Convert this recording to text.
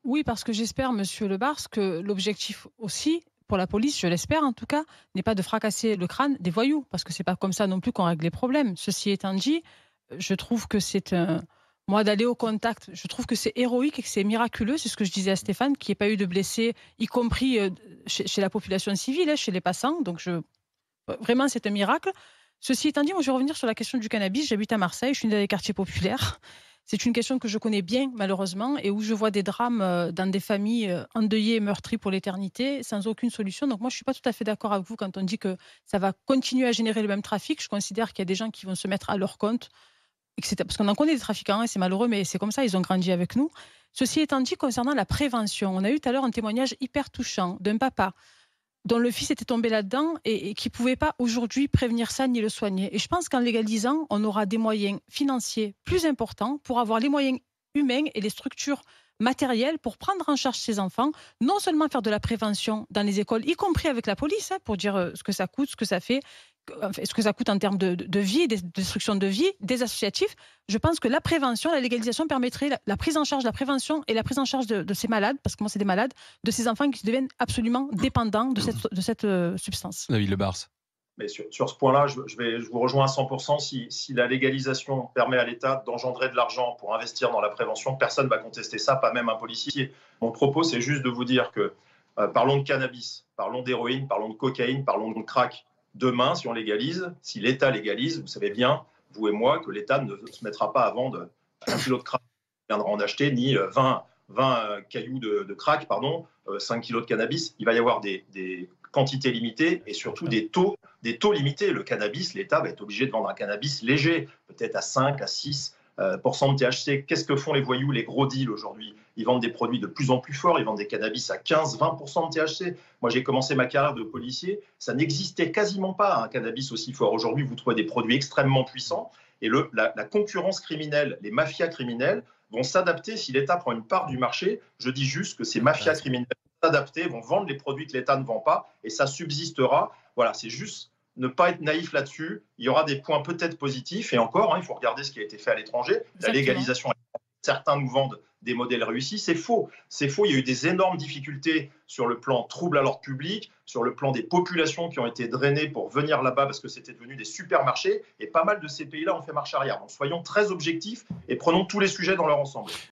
Oui, parce que j'espère, monsieur Le Bars, que l'objectif aussi, pour la police, je l'espère en tout cas, n'est pas de fracasser le crâne des voyous, parce que c'est pas comme ça non plus qu'on règle les problèmes. Ceci étant dit, je trouve que c'est un moi d'aller au contact, je trouve que c'est héroïque et que c'est miraculeux, c'est ce que je disais à Stéphane, qu'il n'y ait pas eu de blessés, y compris, chez la population civile, hein, chez les passants, donc vraiment c'est un miracle. Ceci étant dit, moi je vais revenir sur la question du cannabis. J'habite à Marseille, je suis dans les quartiers populaires. C'est une question que je connais bien malheureusement et où je vois des drames, dans des familles, endeuillées et meurtries pour l'éternité, sans aucune solution. Donc moi je suis pas tout à fait d'accord avec vous quand on dit que ça va continuer à générer le même trafic. Je considère qu'il y a des gens qui vont se mettre à leur compte et que c'est parce qu'on en connaît des trafiquants, hein, c'est malheureux, mais c'est comme ça, ils ont grandi avec nous. Ceci étant dit, concernant la prévention, on a eu tout à l'heure un témoignage hyper touchant d'un papa dont le fils était tombé là-dedans et qui ne pouvait pas aujourd'hui prévenir ça ni le soigner. Et je pense qu'en légalisant, on aura des moyens financiers plus importants pour avoir les moyens humains et les structures matérielles pour prendre en charge ces enfants, non seulement faire de la prévention dans les écoles, y compris avec la police, hein, pour dire ce que ça coûte, ce que ça fait, ce que ça coûte en termes de vie, de destruction de vie, des associatifs. Je pense que la prévention, la légalisation permettrait la prise en charge, la prévention et la prise en charge de ces malades, parce que moi c'est des malades, de ces enfants qui deviennent absolument dépendants de cette substance. David Lebars. Mais sur ce point-là, je vous rejoins à 100%. Si la légalisation permet à l'État d'engendrer de l'argent pour investir dans la prévention, personne ne va contester ça, pas même un policier. Mon propos, c'est juste de vous dire que parlons de cannabis, parlons d'héroïne, parlons de cocaïne, parlons de crack. Demain, si on légalise, si l'État légalise, vous savez bien, vous et moi, que l'État ne se mettra pas à vendre un kilo de crack qu'il viendra en acheter, ni 20 cailloux de crack, pardon, 5 kilos de cannabis. Il va y avoir des quantités limitées et surtout des taux limités. Le cannabis, l'État va être obligé de vendre un cannabis léger, peut-être à 5, à 6 de THC. Qu'est-ce que font les voyous, les gros deals aujourd'hui? Ils vendent des produits de plus en plus forts, ils vendent des cannabis à 15-20% de THC. Moi, j'ai commencé ma carrière de policier, ça n'existait quasiment pas un cannabis aussi fort. Aujourd'hui, vous trouvez des produits extrêmement puissants et la concurrence criminelle, les mafias criminelles vont s'adapter si l'État prend une part du marché. Je dis juste que ces mafias criminelles vont s'adapter, vont vendre les produits que l'État ne vend pas et ça subsistera. Voilà, c'est juste ne pas être naïf là-dessus. Il y aura des points peut-être positifs et encore, hein, il faut regarder ce qui a été fait à l'étranger. La Exactement. légalisation, certains nous vendent des modèles réussis. C'est faux. C'est faux. Il y a eu des énormes difficultés sur le plan trouble à l'ordre public, sur le plan des populations qui ont été drainées pour venir là-bas parce que c'était devenu des supermarchés. Et pas mal de ces pays-là ont fait marche arrière. Donc soyons très objectifs et prenons tous les sujets dans leur ensemble.